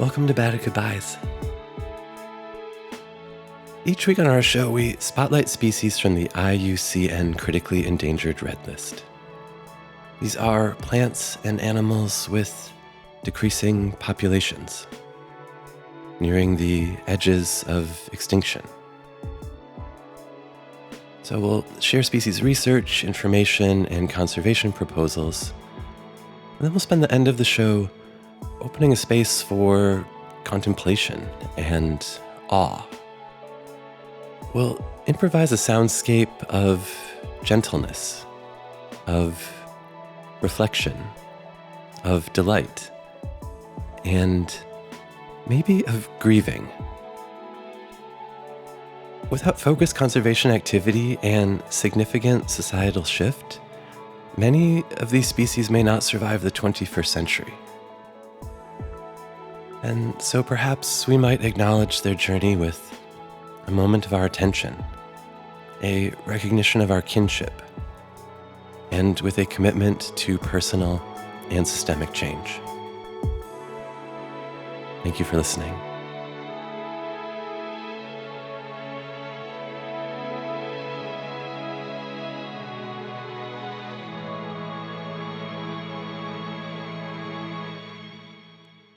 Welcome to Bad Goodbyes. Each week on our show, we spotlight species from the IUCN Critically Endangered Red List. These are plants and animals with decreasing populations, nearing the edges of extinction. So we'll share species research, information, and conservation proposals, and then we'll spend the end of the show opening a space for contemplation and awe. We'll improvise a soundscape of gentleness, of reflection, of delight, and maybe of grieving. Without focused conservation activity and significant societal shift, many of these species may not survive the 21st century. And so perhaps we might acknowledge their journey with a moment of our attention, a recognition of our kinship, and with a commitment to personal and systemic change. Thank you for listening.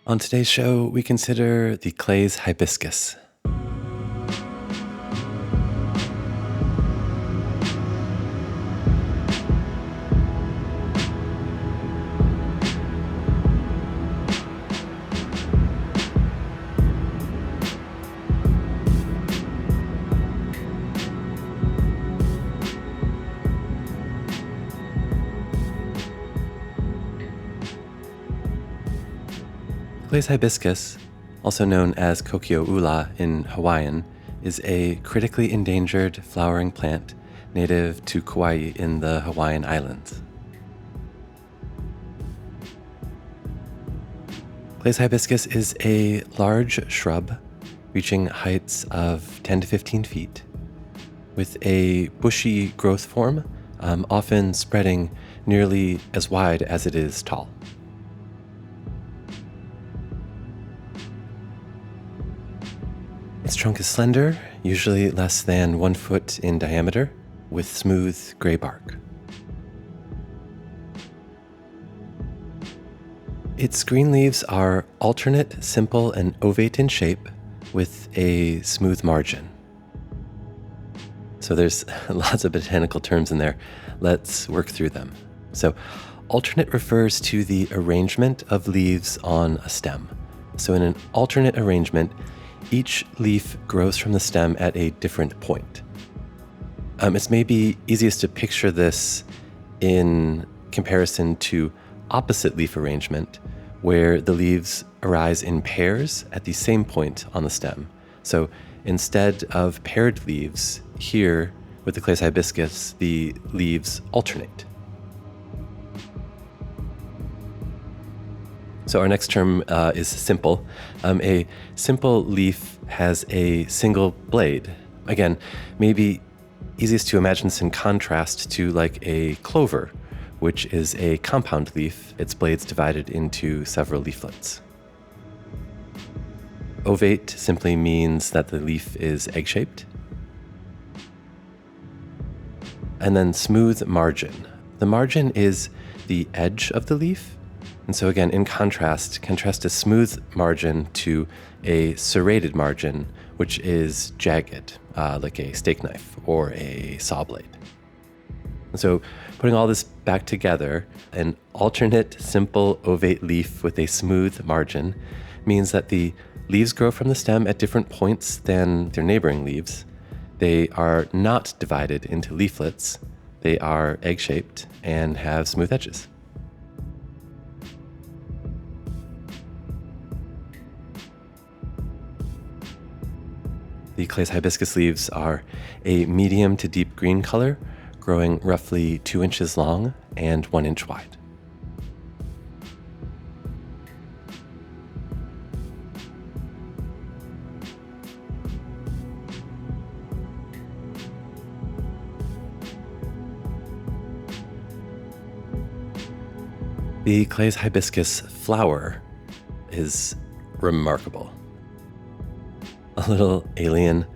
On today's show, we consider the clay's hibiscus. Clay's hibiscus, also known as Kokiʻo ʻula in Hawaiian, is a critically endangered flowering plant native to Kauaʻi in the Hawaiian Islands. Clay's hibiscus is a large shrub reaching heights of 10 to 15 feet with a bushy growth form, often spreading nearly as wide as it is tall. Its trunk is slender, usually less than 1 foot in diameter, with smooth gray bark. Its green leaves are alternate, simple, and ovate in shape, with a smooth margin. So there's lots of botanical terms in there. Let's work through them. So alternate refers to the arrangement of leaves on a stem. So in an alternate arrangement, each leaf grows from the stem at a different point. It's maybe easiest to picture this in comparison to opposite leaf arrangement, where the leaves arise in pairs at the same point on the stem. So instead of paired leaves, here with the clay's hibiscus, the leaves alternate. So our next term is simple. A simple leaf has a single blade. Again, maybe easiest to imagine this in contrast to like a clover, which is a compound leaf, its blades divided into several leaflets. Ovate simply means that the leaf is egg-shaped. And then smooth margin. The margin is the edge of the leaf. And so again, in contrast a smooth margin to a serrated margin, which is jagged, like a steak knife or a saw blade. And so putting all this back together, an alternate simple ovate leaf with a smooth margin means that the leaves grow from the stem at different points than their neighboring leaves. They are not divided into leaflets. They are egg-shaped and have smooth edges. The clay's hibiscus leaves are a medium to deep green color, growing roughly 2 inches long and 1 inch wide. The clay's hibiscus flower is remarkable. A little alien,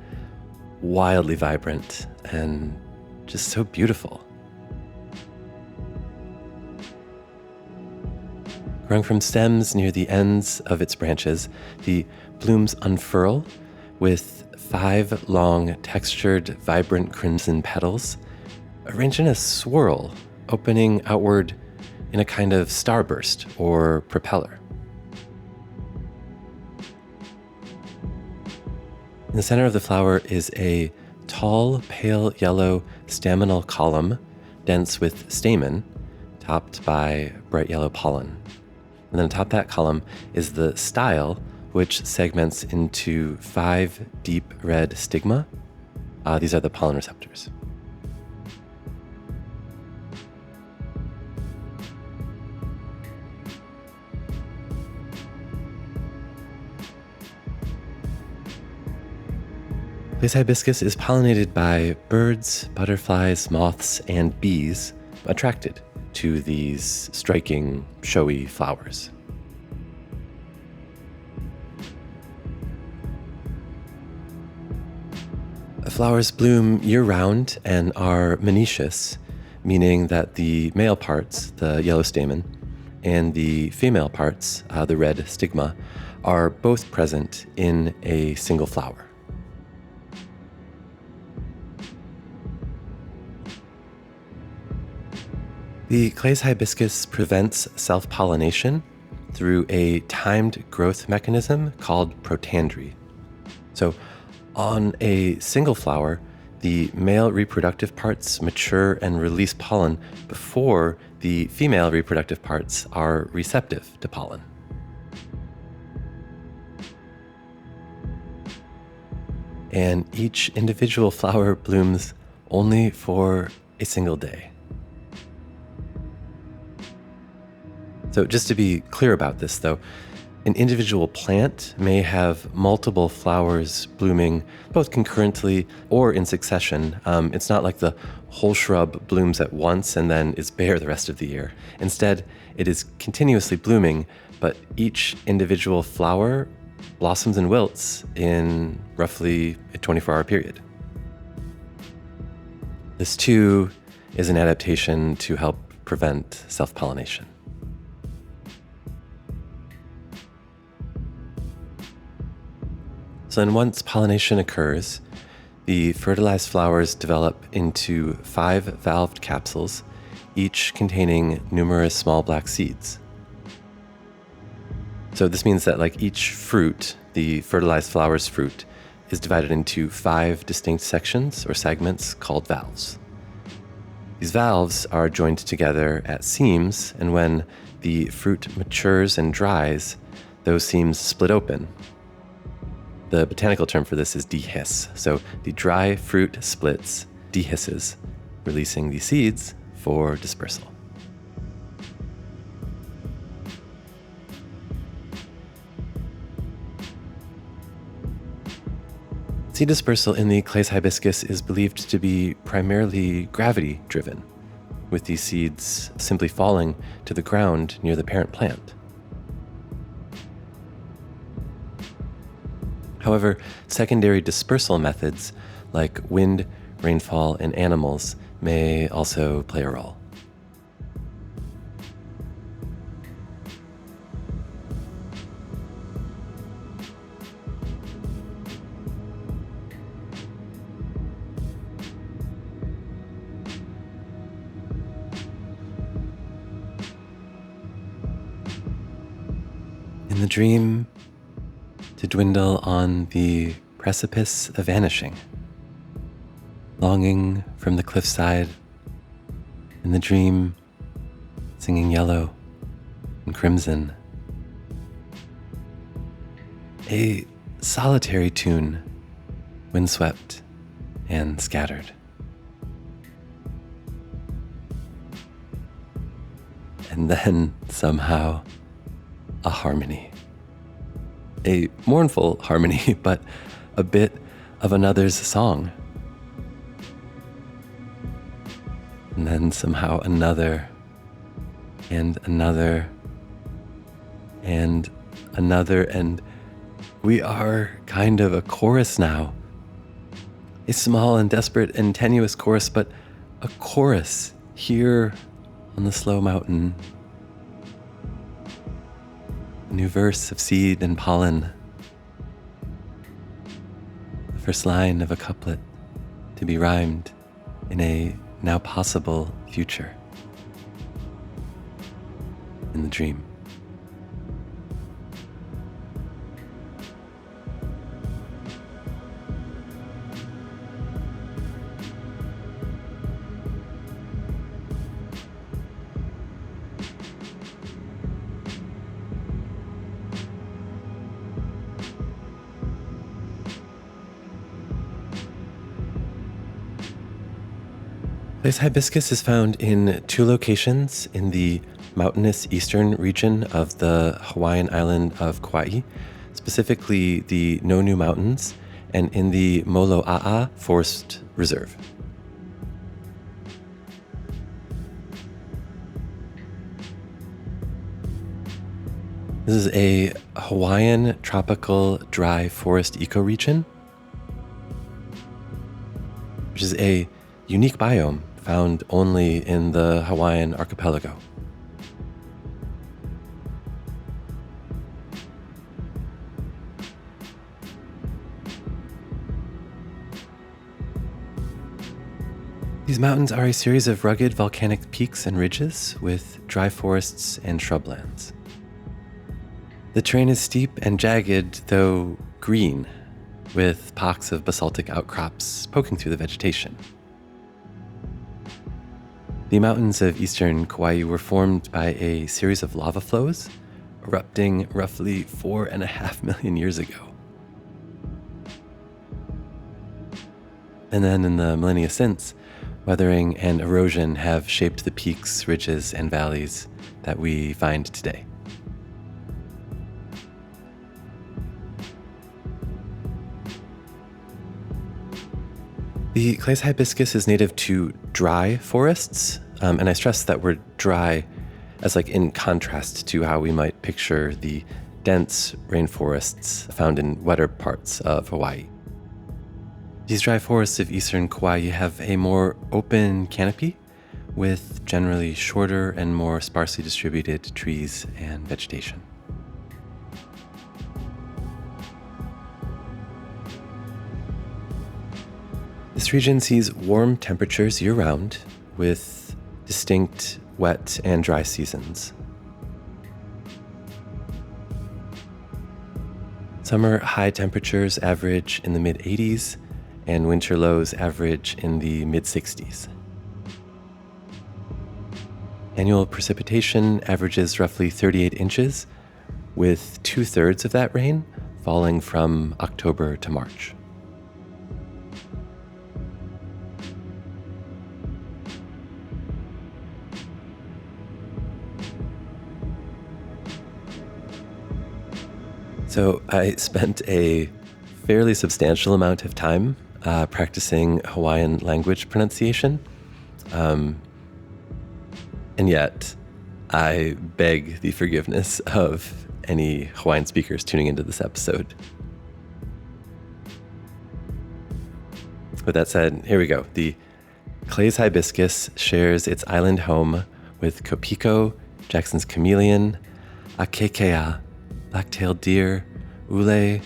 wildly vibrant, and just so beautiful. Growing from stems near the ends of its branches, the blooms unfurl with 5 long, textured, vibrant crimson petals, arranged in a swirl, opening outward in a kind of starburst or propeller. In the center of the flower is a tall, pale yellow staminal column, dense with stamen, topped by bright yellow pollen. And then atop that column is the style, which segments into 5 deep red stigma. These are the pollen receptors. This hibiscus is pollinated by birds, butterflies, moths, and bees attracted to these striking, showy flowers. Flowers bloom year-round and are monoecious, meaning that the male parts, the yellow stamen, and the female parts, the red stigma, are both present in a single flower. The clays hibiscus prevents self-pollination through a timed growth mechanism called protandry. So on a single flower, the male reproductive parts mature and release pollen before the female reproductive parts are receptive to pollen. And each individual flower blooms only for a single day. So just to be clear about this, though, an individual plant may have multiple flowers blooming both concurrently or in succession. It's not like the whole shrub blooms at once and then is bare the rest of the year. Instead, it is continuously blooming, but each individual flower blossoms and wilts in roughly a 24-hour period. This, too, is an adaptation to help prevent self-pollination. So then once pollination occurs, the fertilized flowers develop into 5 valved capsules, each containing numerous small black seeds. So this means that like each fruit, the fertilized flower's fruit, is divided into 5 distinct sections or segments called valves. These valves are joined together at seams, and when the fruit matures and dries, those seams split open. The botanical term for this is dehiss. So the dry fruit splits, dehisses, releasing the seeds for dispersal. Seed dispersal in the clays hibiscus is believed to be primarily gravity-driven, with these seeds simply falling to the ground near the parent plant. However, secondary dispersal methods like wind, rainfall, and animals may also play a role. In the dream, to dwindle on the precipice of vanishing, longing from the cliffside, in the dream, singing yellow and crimson. A solitary tune, windswept and scattered. And then somehow a harmony. A mournful harmony, but a bit of another's song. And then somehow another, and another, and another, and We are kind of a chorus now. A small and desperate and tenuous chorus, but a chorus here on the slow mountain. A new verse of seed and pollen. The first line of a couplet to be rhymed in a now possible future. In the dream. This hibiscus is found in 2 locations in the mountainous eastern region of the Hawaiian island of Kauaʻi, specifically the Nonu Mountains, and in the Moloa'a Forest Reserve. This is a Hawaiian tropical dry forest ecoregion, which is a unique biome found only in the Hawaiian archipelago. These mountains are a series of rugged volcanic peaks and ridges with dry forests and shrublands. The terrain is steep and jagged, though green, with pocks of basaltic outcrops poking through the vegetation. The mountains of eastern Kauaʻi were formed by a series of lava flows erupting roughly 4.5 million years ago. And then in the millennia since, weathering and erosion have shaped the peaks, ridges, and valleys that we find today. The clay hibiscus is native to dry forests, and I stress that word dry as like in contrast to how we might picture the dense rainforests found in wetter parts of Hawaii. These dry forests of eastern Kauaʻi have a more open canopy with generally shorter and more sparsely distributed trees and vegetation. This region sees warm temperatures year-round with distinct wet and dry seasons. Summer high temperatures average in the mid-80s and winter lows average in the mid-60s. Annual precipitation averages roughly 38 inches, with 2/3 of that rain falling from October to March. So I spent a fairly substantial amount of time practicing Hawaiian language pronunciation. And yet I beg the forgiveness of any Hawaiian speakers tuning into this episode. With that said, here we go. The Clay's hibiscus shares its island home with Kokiʻo, Jackson's chameleon, Akekea, black-tailed deer, ʻule,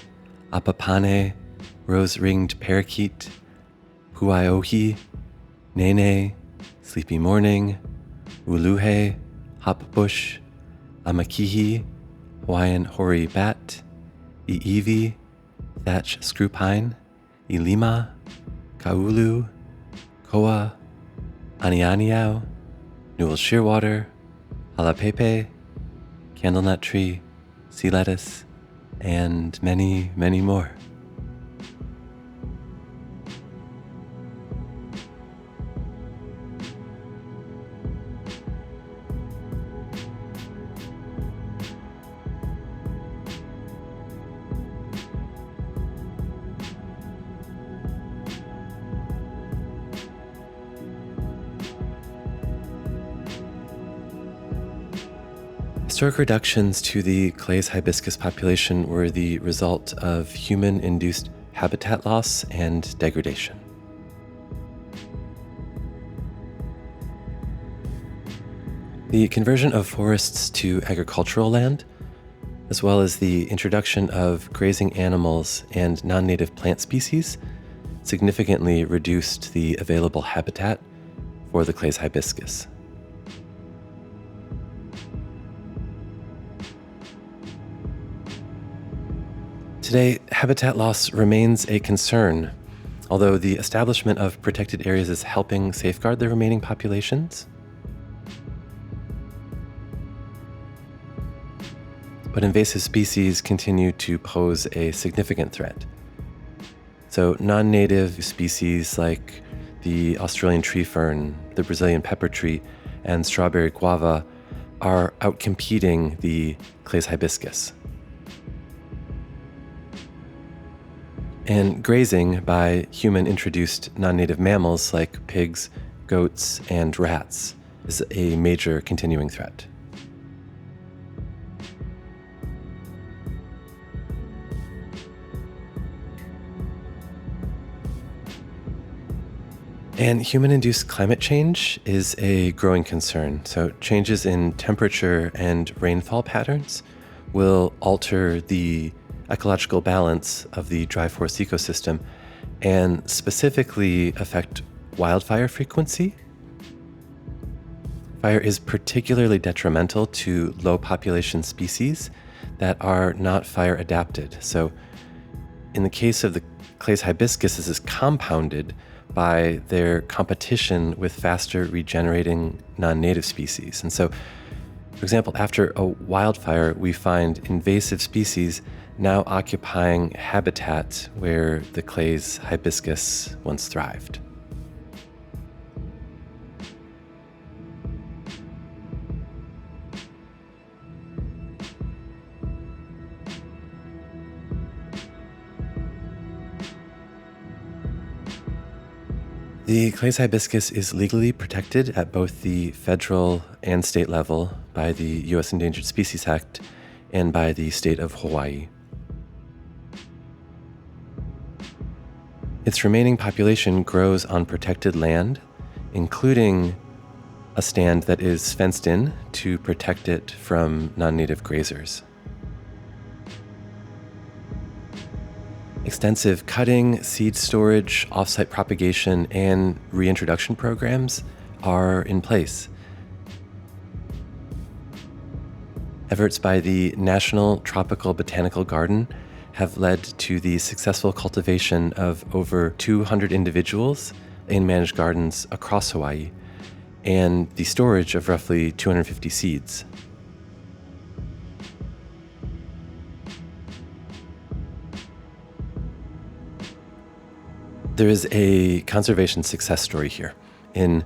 apapane, rose-ringed parakeet, huaiohi, nene, sleepy morning, uluhe, hopbush, amakihi, Hawaiian hoary bat, iiwi, thatch screw pine, ilima, kaulu, koa, anianiau, newel shearwater, halapepe, candlenut tree, sea lettuce, and many, many more. Historic reductions to the clay's hibiscus population were the result of human-induced habitat loss and degradation. The conversion of forests to agricultural land, as well as the introduction of grazing animals and non-native plant species, significantly reduced the available habitat for the clay's hibiscus. Today, habitat loss remains a concern, although the establishment of protected areas is helping safeguard the remaining populations. But invasive species continue to pose a significant threat. So non-native species like the Australian tree fern, the Brazilian pepper tree, and strawberry guava are outcompeting the clay's hibiscus. And grazing by human-introduced non-native mammals like pigs, goats, and rats is a major continuing threat. And human-induced climate change is a growing concern. So changes in temperature and rainfall patterns will alter the ecological balance of the dry forest ecosystem and specifically affect wildfire frequency. Fire is particularly detrimental to low population species that are not fire adapted. So in the case of the clay's hibiscus, this is compounded by their competition with faster regenerating non-native species. And so, for example, after a wildfire, we find invasive species now occupying habitat where the clay's hibiscus once thrived. The clay's hibiscus is legally protected at both the federal and state level by the U.S. Endangered Species Act and by the state of Hawaii. Its remaining population grows on protected land, including a stand that is fenced in to protect it from non-native grazers. Extensive cutting, seed storage, offsite propagation, and reintroduction programs are in place. Efforts by the National Tropical Botanical Garden have led to the successful cultivation of over 200 individuals in managed gardens across Hawaii, and the storage of roughly 250 seeds. There is a conservation success story here. In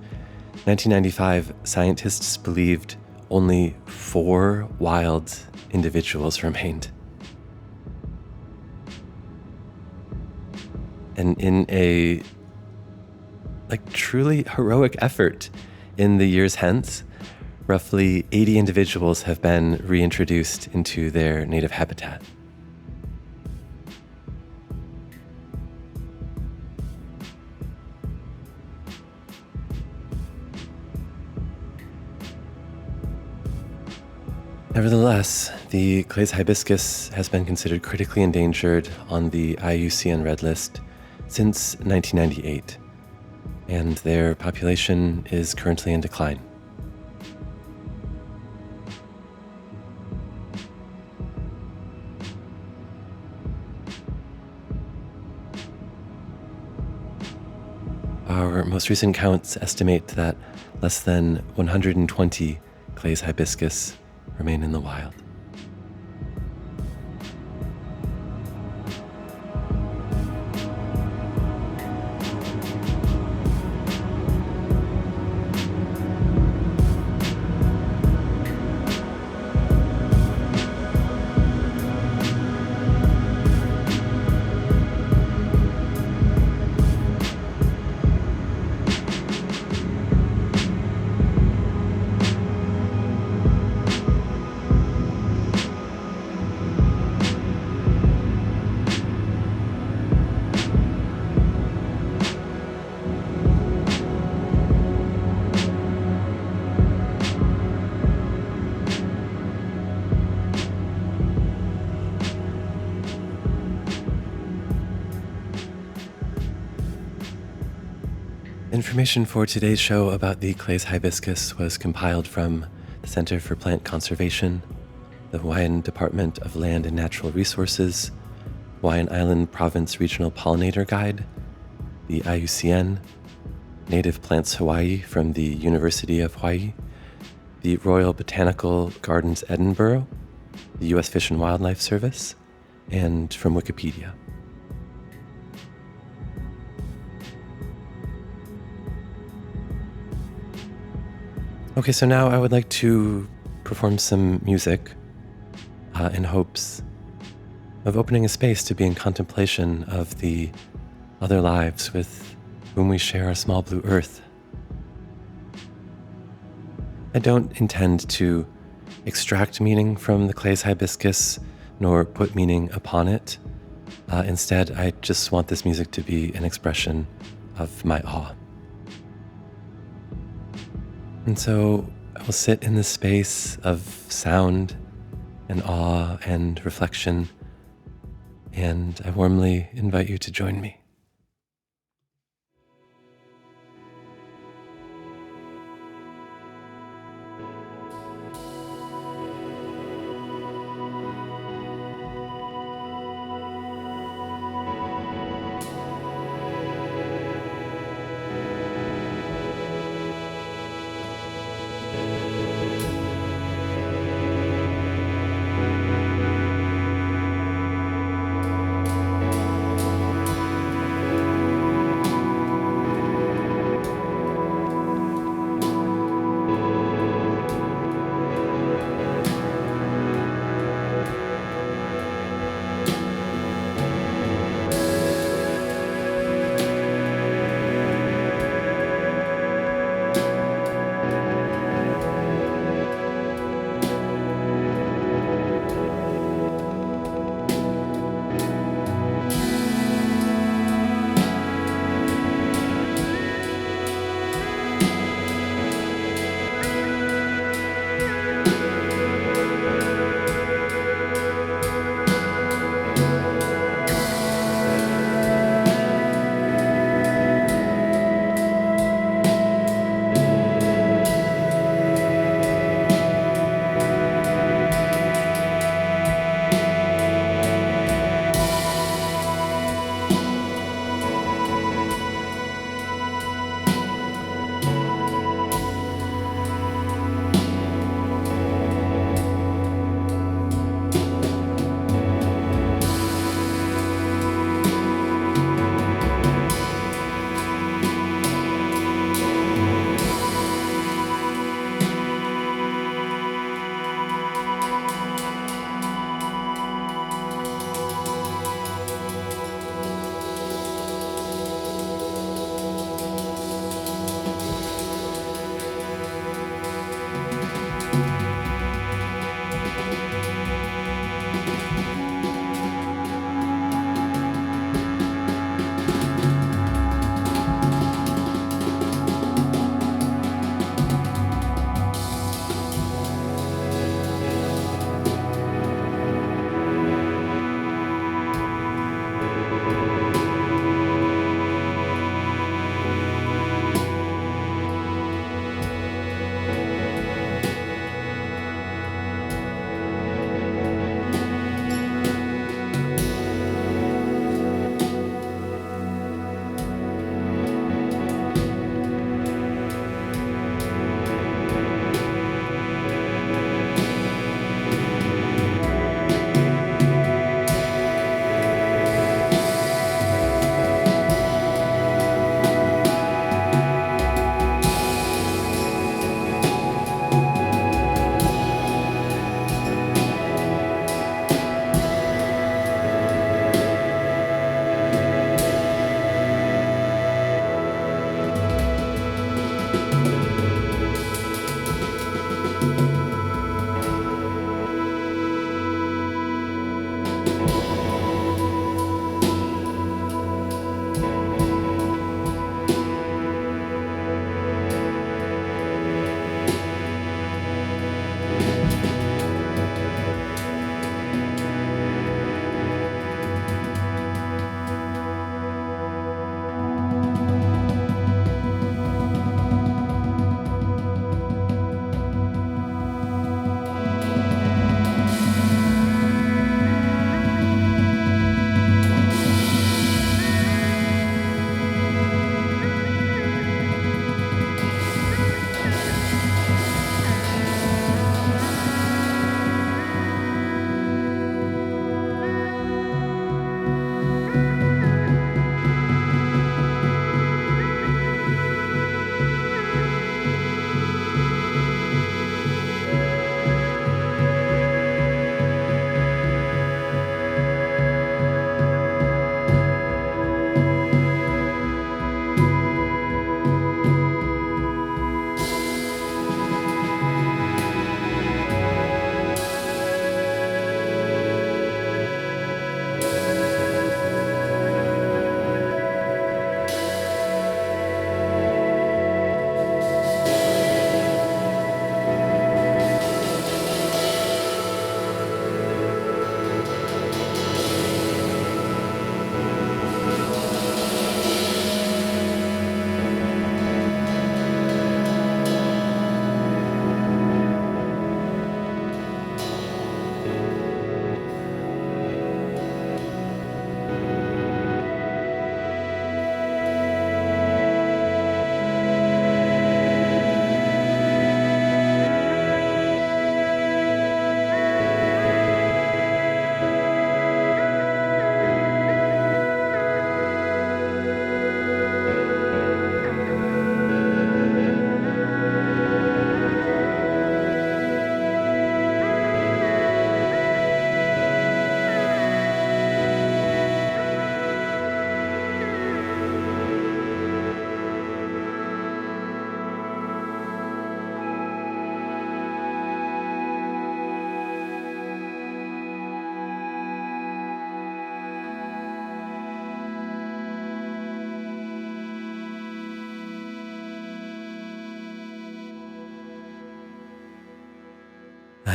1995, scientists believed only 4 wild individuals remained. And in a truly heroic effort in the years hence, roughly 80 individuals have been reintroduced into their native habitat. Nevertheless, the clay's hibiscus has been considered critically endangered on the IUCN Red List since 1998, and their population is currently in decline. Our most recent counts estimate that less than 120 clay's hibiscus remain in the wild. Information for today's show about the Clay's hibiscus was compiled from the Center for Plant Conservation, the Hawaiian Department of Land and Natural Resources, Hawaiian Island Province Regional Pollinator Guide, the IUCN, Native Plants Hawaii from the University of Hawaii, the Royal Botanical Gardens Edinburgh, the U.S. Fish and Wildlife Service, and from Wikipedia. Okay, so now I would like to perform some music in hopes of opening a space to be in contemplation of the other lives with whom we share our small blue earth. I don't intend to extract meaning from the Clay's hibiscus nor put meaning upon it. Instead, I just want this music to be an expression of my awe. And so I will sit in this space of sound and awe and reflection, and I warmly invite you to join me.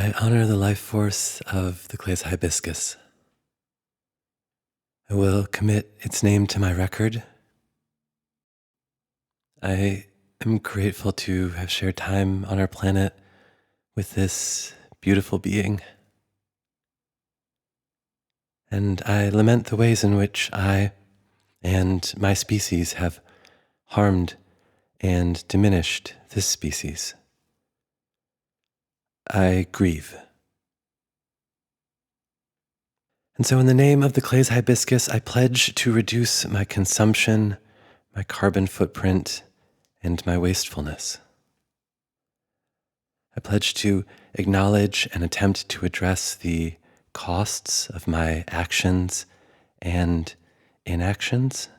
I honor the life force of the clay's hibiscus. I will commit its name to my record. I am grateful to have shared time on our planet with this beautiful being. And I lament the ways in which I and my species have harmed and diminished this species. I grieve. And so in the name of the clay's hibiscus, I pledge to reduce my consumption, my carbon footprint, and my wastefulness. I pledge to acknowledge and attempt to address the costs of my actions and inactions.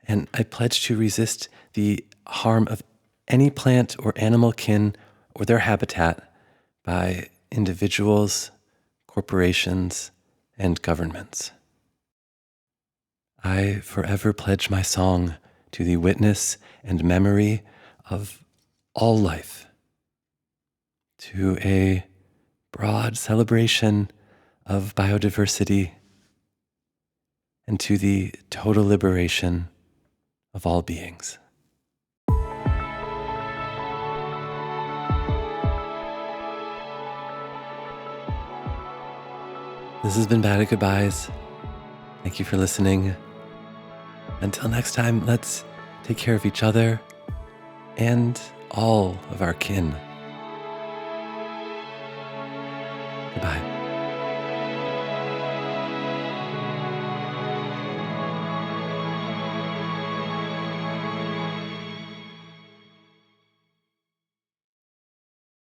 And I pledge to resist the harm of any plant or animal kin or their habitat by individuals, corporations, and governments. I forever pledge my song to the witness and memory of all life, to a broad celebration of biodiversity, and to the total liberation of all beings. This has been Bad at Goodbyes. Thank you for listening. Until next time, let's take care of each other and all of our kin. Goodbye.